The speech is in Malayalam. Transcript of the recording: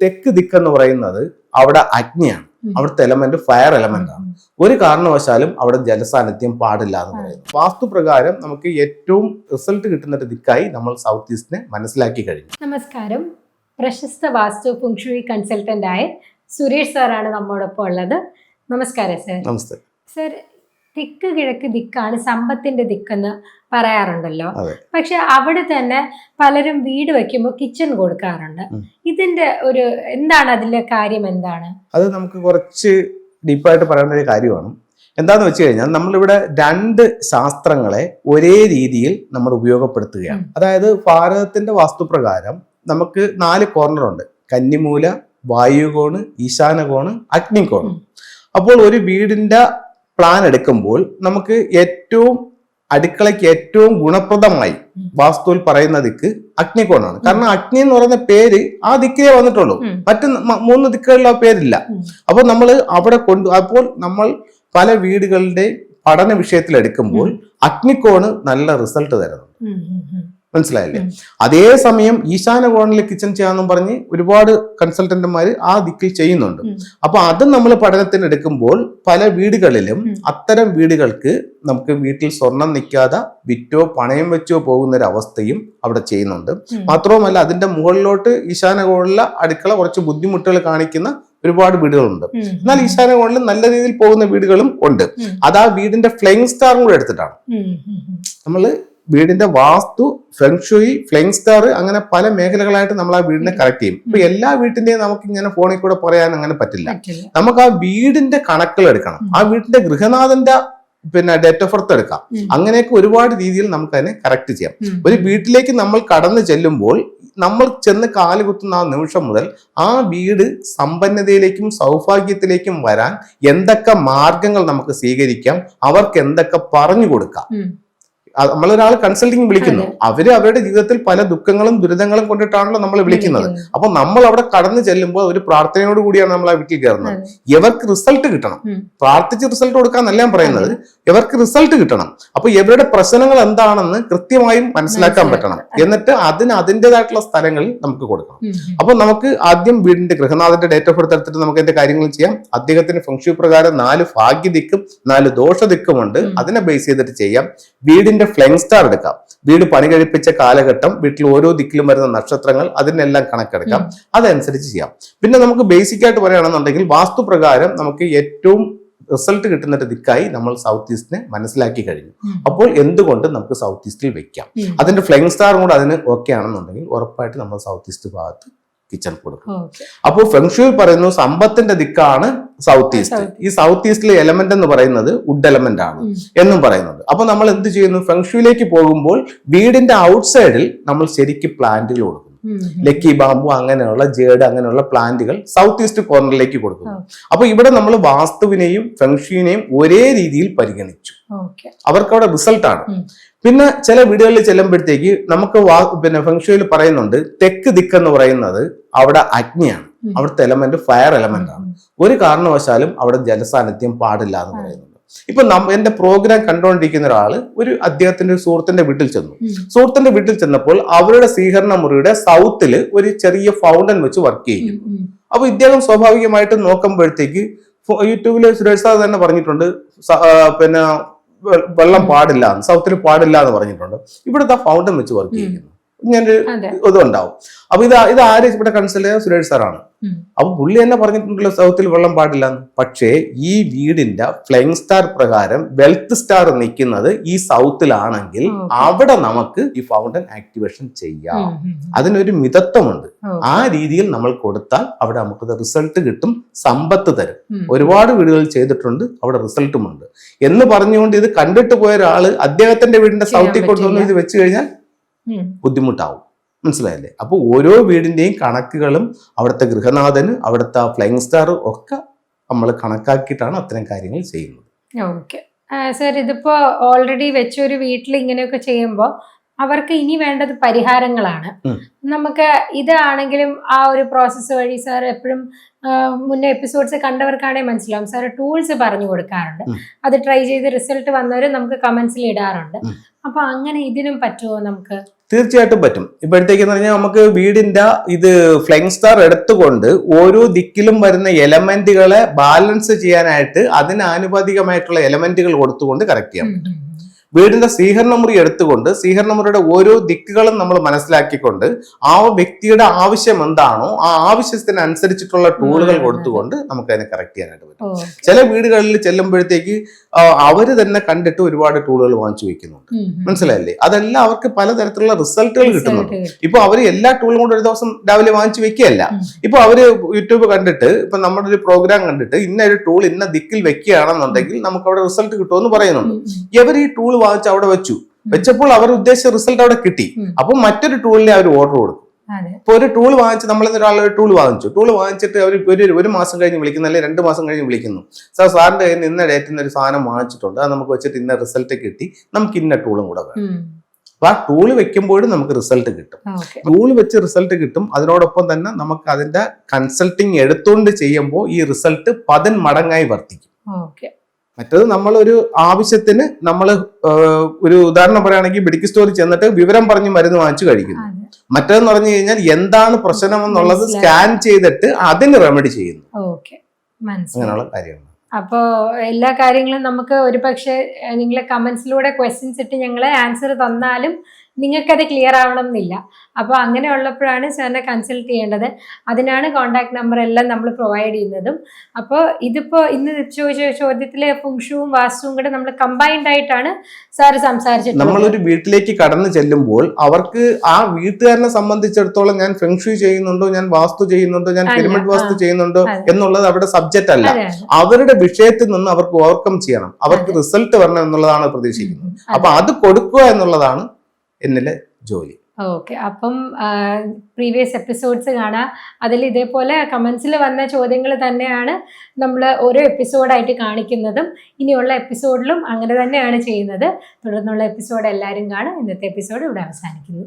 തെക്ക് ദിക്കെന്ന് പറയുന്നത് അവിടെ അഗ്നിയാണ്. അവിടുത്തെ എലമെന്റ് ഫയർ എലമെന്റ് ആണ്. ഒരു കാരണവശാലും അവിടെ ജലസാന്നിധ്യം പാടില്ല എന്ന് പറയുന്നു. വാസ്തുപ്രകാരം നമുക്ക് ഏറ്റവും റിസൾട്ട് കിട്ടുന്ന ഒരു ദിക്കായി നമ്മൾ സൗത്ത് ഈസ്റ്റിനെ മനസ്സിലാക്കി കഴിഞ്ഞു. നമസ്കാരം. പ്രശസ്ത വാസ്തു ഫെങ്ഷുയി കൺസൾട്ടന്റ് ആയ സുരേഷ് സാറാണ് നമ്മോടൊപ്പം ഉള്ളത്. നമസ്കാരം സർ. നമസ്തേ സർ. തെക്ക് കിഴക്ക് ദിക്കാണ് സമ്പത്തിന്റെ ദിക്കെന്ന് പറയാറുണ്ടല്ലോ. പക്ഷെ അവിടെ തന്നെ പലരും വീട് വെക്കുമ്പോൾ കിച്ചൺ കൊടുക്കാറുണ്ട്. ഇതിന്റെ എന്താണ് അതിലെ കാര്യം? എന്താണ് അത്? നമുക്ക് കുറച്ച് ഡീപ്പായിട്ട് പറയേണ്ട ഒരു കാര്യമാണ്. എന്താന്ന് വെച്ച് കഴിഞ്ഞാൽ നമ്മളിവിടെ രണ്ട് ശാസ്ത്രങ്ങളെ ഒരേ രീതിയിൽ നമ്മൾ ഉപയോഗപ്പെടുത്തുകയാണ്. അതായത് ഭാരതത്തിന്റെ വാസ്തുപ്രകാരം നമുക്ക് 4 കോർണറുണ്ട്: കന്നിമൂല, വായുകോണ്, ഈശാനകോണ്, അഗ്നികോണ്. അപ്പോൾ ഒരു വീടിന്റെ പ്ലാൻ എടുക്കുമ്പോൾ നമുക്ക് അടുക്കളയ്ക്ക് ഏറ്റവും ഗുണപ്രദമായി വാസ്തുവിൽ പറയുന്ന ദിക്ക് അഗ്നികോണാണ്. കാരണം അഗ്നി എന്ന് പറയുന്ന പേര് ആ ദിക്കിലേ വന്നിട്ടുള്ളൂ, മറ്റു 3 ദിക്കുകളിൽ ആ പേരില്ല. അപ്പൊ നമ്മൾ അവിടെ അപ്പോൾ നമ്മൾ പല വീടുകളുടെ പഠന വിഷയത്തിൽ എടുക്കുമ്പോൾ അഗ്നികോണ് നല്ല റിസൾട്ട് തരുന്നുണ്ട്. മനസ്സിലായില്ലേ? അതേസമയം ഈശാന കോണിൽ കിച്ചൺ ചെയ്യാന്നും പറഞ്ഞ് ഒരുപാട് കൺസൾട്ടന്റുമാർ ആ ദിക്കിൽ ചെയ്യുന്നുണ്ട്. അപ്പൊ അത് നമ്മൾ പഠനത്തിന് എടുക്കുമ്പോൾ പല വീടുകളിലും അത്തരം വീടുകൾക്ക് നമുക്ക് വീട്ടിൽ സ്വർണം നിൽക്കാതെ വിറ്റോ പണയം വെച്ചോ പോകുന്ന ഒരു അവസ്ഥയും അവിടെ ചെയ്യുന്നുണ്ട്. മാത്രവുമല്ല, അതിന്റെ മുകളിലോട്ട് ഈശാന കോണിലെ അടുക്കള കുറച്ച് ബുദ്ധിമുട്ടുകൾ കാണിക്കുന്ന ഒരുപാട് വീടുകളുണ്ട്. എന്നാൽ ഈശാന കോണിൽ നല്ല രീതിയിൽ പോകുന്ന വീടുകളും ഉണ്ട്. അത് ആ വീടിന്റെ ഫ്ലെയിങ് സ്റ്റാറും കൂടെ എടുത്തിട്ടാണ് നമ്മള് വീടിന്റെ വാസ്തു, ഫെങ്ഷുയി, ഫ്ലെയിങ് സ്റ്റാർ, അങ്ങനെ പല മേഖലകളായിട്ട് നമ്മൾ ആ വീടിനെ കറക്റ്റ് ചെയ്യും. ഇപ്പൊ എല്ലാ വീട്ടിന്റെയും നമുക്ക് ഇങ്ങനെ ഫോണിൽ കൂടെ പറയാൻ അങ്ങനെ പറ്റില്ല. നമുക്ക് ആ വീടിന്റെ കണക്കുകൾ എടുക്കണം, ആ വീടിന്റെ ഗൃഹനാഥന്റെ ഡേറ്റ് ഓഫ് ബർത്ത് എടുക്കാം. അങ്ങനെയൊക്കെ ഒരുപാട് രീതിയിൽ നമുക്ക് അതിനെ കറക്റ്റ് ചെയ്യാം. ഒരു വീട്ടിലേക്ക് നമ്മൾ കടന്നു ചെല്ലുമ്പോൾ നമ്മൾ ചെന്ന് കാലുകുത്തുന്ന ആ നിമിഷം മുതൽ ആ വീട് സമ്പന്നതയിലേക്കും സൗഭാഗ്യത്തിലേക്കും വരാൻ എന്തൊക്കെ മാർഗങ്ങൾ നമുക്ക് സ്വീകരിക്കാം, അവർക്ക് എന്തൊക്കെ പറഞ്ഞു കൊടുക്കാം. നമ്മളൊരാൾ കൺസൾട്ടിങ് വിളിക്കുന്നു, അവരുടെ ജീവിതത്തിൽ പല ദുഃഖങ്ങളും ദുരിതങ്ങളും കൊണ്ടിട്ടാണല്ലോ നമ്മൾ വിളിക്കുന്നത്. അപ്പൊ നമ്മൾ അവിടെ കടന്നു ചെല്ലുമ്പോൾ ഒരു പ്രാർത്ഥനയോട് കൂടിയാണ് നമ്മൾ ആ വീട്ടിൽ കയറുന്നത്. ഇവർക്ക് റിസൾട്ട് കിട്ടണം, പ്രാർത്ഥിച്ച് റിസൾട്ട് കൊടുക്കാന്നല്ല ഞാൻ പറയുന്നത്, ഇവർക്ക് റിസൾട്ട് കിട്ടണം. അപ്പൊ ഇവരുടെ പ്രശ്നങ്ങൾ എന്താണെന്ന് കൃത്യമായും മനസ്സിലാക്കാൻ പറ്റണം. എന്നിട്ട് അതിൻ്റെതായിട്ടുള്ള സ്ഥലങ്ങളിൽ നമുക്ക് കൊടുക്കണം. അപ്പൊ നമുക്ക് ആദ്യം വീടിന്റെ ഗൃഹനാഥന്റെ ഡേറ്റ് ഓഫ് ബർത്ത് എടുത്തിട്ട് നമുക്ക് അതിന്റെ കാര്യങ്ങൾ ചെയ്യാം. അദ്ദേഹത്തിന് ഫെങ്ഷുയി പ്രകാരം 4 ഭാഗ്യദിക്കും 4 ദോഷദിക്കുമുണ്ട്. അതിനെ ബേസ് ചെയ്തിട്ട് ചെയ്യാം. വീടിന്റെ ഫ്ലെയിങ് സ്റ്റാർ എടുക്കാം. വീട് പണി കഴിപ്പിച്ച കാലഘട്ടം, വീട്ടിൽ ഓരോ ദിക്കിലും വരുന്ന നക്ഷത്രങ്ങൾ, അതിനെല്ലാം കണക്കെടുക്കാം. അതനുസരിച്ച് ചെയ്യാം. പിന്നെ നമുക്ക് ബേസിക് ആയിട്ട് പറയുകയാണെന്നുണ്ടെങ്കിൽ വാസ്തുപ്രകാരം നമുക്ക് ഏറ്റവും റിസൾട്ട് കിട്ടുന്ന ഒരു ദിക്കായി നമ്മൾ സൗത്ത് ഈസ്റ്റിനെ മനസ്സിലാക്കി കഴിഞ്ഞു. അപ്പോൾ എന്തുകൊണ്ട് നമുക്ക് സൗത്ത് ഈസ്റ്റിൽ വെക്കാം. അതിന്റെ ഫ്ലെയിങ് സ്റ്റാറും കൂടെ അതിന് ഓക്കെ ആണെന്നുണ്ടെങ്കിൽ ഉറപ്പായിട്ട് നമ്മൾ സൗത്ത് ഈസ്റ്റ് ഭാഗത്ത് കിച്ചൺ കൊടുക്കും. അപ്പോൾ ഫെങ്ഷുയി പറയുന്നു സമ്പത്തിന്റെ ദിക്കാണ് സൗത്ത് ഈസ്റ്റ്. ഈ സൗത്ത് ഈസ്റ്റിലെ എലമെന്റ് എന്ന് പറയുന്നത് വുഡ് എലമെന്റ് ആണ് എന്നും പറയുന്നുണ്ട്. അപ്പൊ നമ്മൾ എന്ത് ചെയ്യുന്നു? ഫെങ്ഷുയിലേക്ക് പോകുമ്പോൾ വീടിന്റെ ഔട്ട്സൈഡിൽ നമ്മൾ ശരിക്കും പ്ലാന്റുകൾ കൊടുക്കുന്നു. ലക്കി ബാമ്പു, അങ്ങനെയുള്ള ജേഡ്, അങ്ങനെയുള്ള പ്ലാന്റുകൾ സൗത്ത് ഈസ്റ്റ് കോർണറിലേക്ക് കൊടുക്കുന്നു. അപ്പൊ ഇവിടെ നമ്മൾ വാസ്തുവിനെയും ഫെങ്ഷുയിനെയും ഒരേ രീതിയിൽ പരിഗണിച്ചു. അവർക്ക് അവിടെ റിസൾട്ടാണ്. പിന്നെ ചില വീടുകളിൽ ചെല്ലുമ്പോഴത്തേക്ക് നമുക്ക് ഫെങ്ഷുയിൽ പറയുന്നുണ്ട് തെക്ക് ദിക്കെന്ന് പറയുന്നത് അവിടെ അഗ്നിയാണ്. അവിടുത്തെ എലമെന്റ് ഫയർ എലമെന്റ് ആണ്. ഒരു കാരണവശാലും അവിടെ ജലസാന്നിധ്യം പാടില്ല എന്ന് പറയുന്നുണ്ട്. ഇപ്പൊ എന്റെ പ്രോഗ്രാം കണ്ടുകൊണ്ടിരിക്കുന്ന ഒരാള് അദ്ദേഹത്തിന്റെ സുഹൃത്തിന്റെ വീട്ടിൽ ചെന്നു. സുഹൃത്തിന്റെ വീട്ടിൽ ചെന്നപ്പോൾ അവരുടെ സ്വീകരണ മുറിയുടെ സൗത്തില് ഒരു ചെറിയ ഫൗണ്ടൻ വെച്ച് വർക്ക് ചെയ്യുന്നു. അപ്പൊ ഇദ്ദേഹം സ്വാഭാവികമായിട്ട് നോക്കുമ്പോഴത്തേക്ക് യൂട്യൂബില് സുരേഷ് സാർ തന്നെ പറഞ്ഞിട്ടുണ്ട്, വെള്ളം പാടില്ല, സൗത്തിൽ പാടില്ല എന്ന് പറഞ്ഞിട്ടുണ്ട്. ഇവിടുത്തെ ഫൗണ്ടൻ വെച്ച് വർക്ക് ചെയ്യുന്നു. ഇതുണ്ടാവും. അപ്പൊ ഇത് ആര് ഇവിടെ കൺസൾട്ട് ചെയ്ത? സുരേഷ് സാറാണ്. അപ്പൊ പുള്ളി തന്നെ പറഞ്ഞിട്ടുണ്ടല്ലോ സൗത്തിൽ വെള്ളം പാടില്ല എന്ന്. പക്ഷേ ഈ വീടിന്റെ ഫ്ലെയിങ് സ്റ്റാർ പ്രകാരം വെൽത്ത് സ്റ്റാർ നിൽക്കുന്നത് ഈ സൗത്തിലാണെങ്കിൽ അവിടെ നമുക്ക് ഈ ഫൗണ്ടൻ ആക്ടിവേഷൻ ചെയ്യാം. അതിനൊരു മിതത്വമുണ്ട്. ആ രീതിയിൽ നമ്മൾ കൊടുത്താൽ അവിടെ നമുക്ക് റിസൾട്ട് കിട്ടും, സമ്പത്ത് തരും. ഒരുപാട് വീടുകൾ ചെയ്തിട്ടുണ്ട്, അവിടെ റിസൾട്ടുമുണ്ട് എന്ന് പറഞ്ഞുകൊണ്ട് ഇത് കണ്ടിട്ട് പോയ ഒരാള് അദ്ദേഹത്തിന്റെ വീടിന്റെ സൗത്തിൽ കൊണ്ടുവന്ന് ഇത് വെച്ച് കഴിഞ്ഞാൽ ബുദ്ധിമുട്ടാവും. മനസ്സിലായില്ലേ? അപ്പൊ ഓരോ വീടിന്റെയും കണക്കുകളും അവിടുത്തെ ഗൃഹനാഥന്, അവിടുത്തെ ഫ്ലൈങ് സ്റ്റാർ ഒക്കെ നമ്മൾ കണക്കാക്കിയിട്ടാണ് അത്തരം കാര്യങ്ങൾ ചെയ്യുന്നത്. Okay sir. ഇതിപ്പോ ഓൾറെഡി വെച്ചൊരു വീട്ടിൽ ഇങ്ങനെയൊക്കെ ചെയ്യുമ്പോൾ അവർക്ക് ഇനി വേണ്ടത് പരിഹാരങ്ങളാണ്. നമുക്ക് ഇതാണെങ്കിലും ആ ഒരു പ്രോസസ്സ് വഴി സാർ എപ്പോഴും മുന്നേ എപ്പിസോഡ്സ് കണ്ടവർക്കാണെങ്കിൽ മനസ്സിലാവും, സാർ ടൂൾസ് പറഞ്ഞു കൊടുക്കാറുണ്ട്. അത് ട്രൈ ചെയ്ത് റിസൾട്ട് വന്നവർ നമുക്ക് കമന്റ്സിൽ ഇടാറുണ്ട്. അപ്പൊ അങ്ങനെ ഇതിനും പറ്റുമോ നമുക്ക്? തീർച്ചയായിട്ടും പറ്റും. ഇപ്പോഴത്തേക്കെന്ന് പറഞ്ഞാൽ നമുക്ക് വീടിന്റെ ഇത് ഫ്ലൈങ് സ്റ്റാർ എടുത്തുകൊണ്ട് ഓരോ ദിക്കിലും വരുന്ന എലമെന്റുകളെ ബാലൻസ് ചെയ്യാനായിട്ട് അതിന് ആനുപാതികമായിട്ടുള്ള എലമെന്റുകൾ കൊടുത്തുകൊണ്ട് കറക്റ്റ് ചെയ്യാൻ പറ്റും. വീടിന്റെ സ്വീകരണമുറി എടുത്തുകൊണ്ട് സ്വീകരണമുറിയുടെ ഓരോ ദിക്കുകളും നമ്മൾ മനസ്സിലാക്കിക്കൊണ്ട് ആ വ്യക്തിയുടെ ആവശ്യം എന്താണോ ആ ആവശ്യത്തിനനുസരിച്ചിട്ടുള്ള ടൂളുകൾ കൊടുത്തുകൊണ്ട് നമുക്ക് അതിനെ കറക്റ്റ് ചെയ്യാനായിട്ട് പറ്റും. ചില വീടുകളിൽ ചെല്ലുമ്പോഴത്തേക്ക് അവര് തന്നെ കണ്ടിട്ട് ഒരുപാട് ടൂളുകൾ വാങ്ങിച്ചു വെക്കുന്നുണ്ട്. മനസ്സിലായില്ലേ? അതെല്ലാം അവർക്ക് പലതരത്തിലുള്ള റിസൾട്ടുകൾ കിട്ടുന്നുണ്ട്. ഇപ്പൊ അവര് എല്ലാ ടൂളും കൊണ്ട് ഒരു ദിവസം രാവിലെ വാങ്ങിച്ചു വെക്കുകയല്ല. ഇപ്പൊ അവര് യൂട്യൂബ് കണ്ടിട്ട് ഇപ്പൊ നമ്മുടെ ഒരു പ്രോഗ്രാം കണ്ടിട്ട് ഇന്ന ഒരു ടൂൾ ഇന്ന ദിക്കിൽ വെക്കുകയാണെന്നുണ്ടെങ്കിൽ നമുക്ക് അവിടെ റിസൾട്ട് കിട്ടുമെന്ന് പറയുന്നുണ്ട്. ഇവർ ഈ ടൂൾ വാങ്ങിച്ച് അവിടെ വെച്ചപ്പോൾ അവർ ഉദ്ദേശിച്ച റിസൾട്ട് അവിടെ കിട്ടി. അപ്പൊ മറ്റൊരു ടൂളിനെ അവർ ഓർഡർ കൊടുക്കും. ഇപ്പൊ ഒരു ടൂൾ വാങ്ങിച്ച് നമ്മൾ ഒരാളെ ടൂൾ വാങ്ങിച്ചിട്ട് അവർ ഒരു മാസം കഴിഞ്ഞ് വിളിക്കുന്നു, അല്ലെങ്കിൽ 2 മാസം കഴിഞ്ഞ് വിളിക്കുന്നു, സാറിന്റെ കയ്യിൽ നിന്ന് ഇന്ന ഡേറ്റിൽ നിന്ന് ഒരു സാധനം വാങ്ങിച്ചിട്ടുണ്ട്, അത് നമുക്ക് വെച്ചിട്ട് ഇന്ന റിസൾട്ട് കിട്ടി, നമുക്ക് ഇന്ന ടൂളും കൂടെ വേണം. അപ്പൊ ആ ടൂള് വെക്കുമ്പോഴും നമുക്ക് റിസൾട്ട് കിട്ടും. ടൂള് വെച്ച് റിസൾട്ട് കിട്ടും. അതിനോടൊപ്പം തന്നെ നമുക്ക് അതിന്റെ കൺസൾട്ടിങ് എടുത്തുകൊണ്ട് ചെയ്യുമ്പോൾ ഈ റിസൾട്ട് 10 മടങ്ങായി വർദ്ധിക്കും. മറ്റത് നമ്മളൊരു ആവശ്യത്തിന് നമ്മൾ ഒരു ഉദാഹരണം പറയുകയാണെങ്കിൽ മെഡിക്കൽ സ്റ്റോറിൽ ചെന്നിട്ട് വിവരം പറഞ്ഞ് മരുന്ന് വാങ്ങിച്ചു കഴിക്കുന്നു. മറ്റേതെന്ന് പറഞ്ഞു കഴിഞ്ഞാൽ എന്താണ് പ്രശ്നം എന്നുള്ളത് സ്കാൻ ചെയ്തിട്ട് അതിന് റെമഡി ചെയ്യുന്നു. അങ്ങനെയുള്ള കാര്യങ്ങൾ. അപ്പോ എല്ലാ കാര്യങ്ങളും നമുക്ക് ഒരു പക്ഷേ നിങ്ങളെ കമന്റ്സിലൂടെ ക്വസ്റ്റ്യൻസ് ഇട്ട് ഞങ്ങള് ആൻസർ തന്നാലും നിങ്ങൾക്കത് ക്ലിയർ ആവണം എന്നില്ല. അപ്പോൾ അങ്ങനെ ഉള്ളപ്പോഴാണ് സാറിനെ കൺസൾട്ട് ചെയ്യേണ്ടത്. അതിനാണ് കോൺടാക്ട് നമ്പർ എല്ലാം നമ്മൾ പ്രൊവൈഡ് ചെയ്യുന്നതും. അപ്പോൾ ഇതിപ്പോൾ ഇന്ന് ചോദിച്ച ചോദ്യത്തിലെ ഫുങ്ഷുവും വാസ്തുവും കൂടെ നമ്മൾ കമ്പൈൻഡ് ആയിട്ടാണ് സാറ് സംസാരിച്ചിട്ടുള്ളത്. നമ്മളൊരു വീട്ടിലേക്ക് കടന്നു ചെല്ലുമ്പോൾ അവർക്ക് ആ വീട്ടുകാരനെ സംബന്ധിച്ചിടത്തോളം ഞാൻ ഫെങ്ഷു ചെയ്യുന്നുണ്ടോ, ഞാൻ വാസ്തു ചെയ്യുന്നുണ്ടോ, ഞാൻ പിരമിഡ് വാസ്തു ചെയ്യുന്നുണ്ടോ എന്നുള്ളത് അവിടെ സബ്ജക്റ്റ് അല്ല. അവരുടെ വിഷയത്തിൽ നിന്ന് അവർക്ക് ഓവർകം ചെയ്യണം, അവർക്ക് റിസൾട്ട് വരണം എന്നുള്ളതാണ് പ്രതീക്ഷിക്കുന്നത്. അപ്പൊ അത് കൊടുക്കുക എന്നുള്ളതാണ് എന്നിലെ ജോലി. ഓക്കെ. അപ്പം പ്രീവിയസ് എപ്പിസോഡ്സ് കാണാം. അതിൽ ഇതേപോലെ കമന്റ്സിൽ വന്ന ചോദ്യങ്ങൾ തന്നെയാണ് നമ്മൾ ഓരോ എപ്പിസോഡായിട്ട് കാണിക്കുന്നതും ഇനിയുള്ള എപ്പിസോഡിലും അങ്ങനെ തന്നെയാണ് ചെയ്യുന്നത്. തുടർന്നുള്ള എപ്പിസോഡ് എല്ലാവരും കാണും. ഇന്നത്തെ എപ്പിസോഡ് ഇവിടെ അവസാനിക്കുന്നു.